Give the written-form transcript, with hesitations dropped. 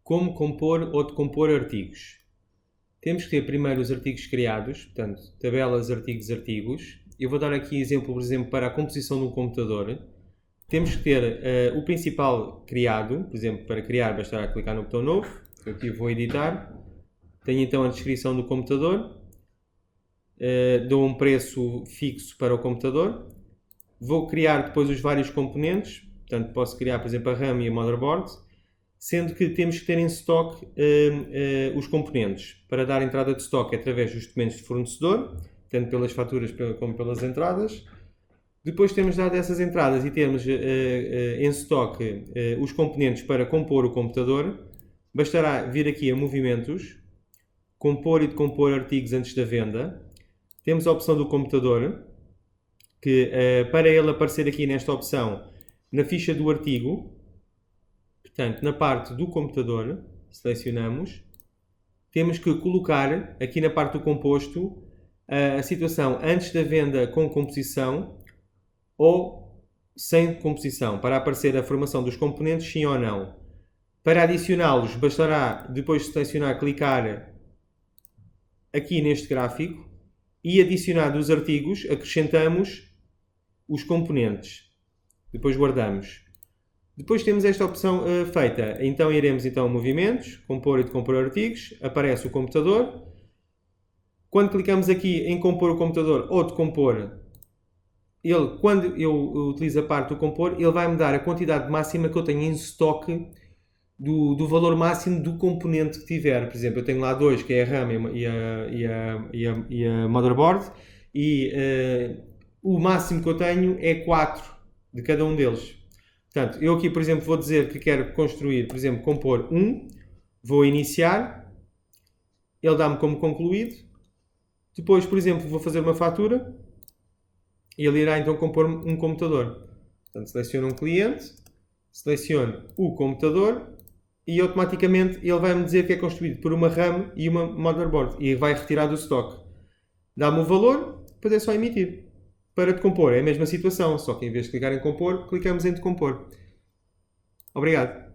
como compor ou decompor artigos. Temos que ter primeiro os artigos criados, portanto, tabelas, artigos, artigos. Eu vou dar aqui exemplo, por exemplo, para a composição de um computador. Temos que ter o principal criado, por exemplo, para criar bastará clicar no botão novo. Eu aqui vou editar. Tenho então a descrição do computador. Dou um preço fixo para o computador. Vou criar depois os vários componentes. Portanto, posso criar, por exemplo, a RAM e a motherboard. Sendo que temos que ter em stock os componentes para dar entrada de stock através dos documentos de fornecedor, tanto pelas faturas como pelas entradas. Depois temos dado essas entradas e temos em stock os componentes para compor o computador. Bastará vir aqui a movimentos, compor e decompor artigos antes da venda. Temos a opção do computador, que para ele aparecer aqui nesta opção, na ficha do artigo, portanto, na parte do computador, selecionamos, temos que colocar aqui na parte do composto a situação antes da venda com composição ou sem composição, para aparecer a formação dos componentes, sim ou não. Para adicioná-los, bastará, depois de selecionar, clicar aqui neste gráfico e adicionado os artigos, acrescentamos os componentes. Depois guardamos. Depois temos esta opção feita. Então iremos a movimentos, compor e decompor artigos, aparece o computador. Quando clicamos aqui em compor o computador ou decompor, quando eu utilizo a parte do compor, ele vai-me dar a quantidade máxima que eu tenho em estoque do valor máximo do componente que tiver. Por exemplo, eu tenho lá dois, que é a RAM e a motherboard, e o máximo que eu tenho é 4 de cada um deles. Portanto, eu aqui, por exemplo, vou dizer que quero construir, por exemplo, compor 1, vou iniciar, ele dá-me como concluído. Depois, por exemplo, vou fazer uma fatura e ele irá então compor um computador. Portanto, seleciono um cliente, seleciono o computador e automaticamente ele vai-me dizer que é construído por uma RAM e uma motherboard e vai retirar do stock. Dá-me o valor, depois é só emitir. Para decompor é a mesma situação, só que em vez de clicar em compor, clicamos em decompor. Obrigado.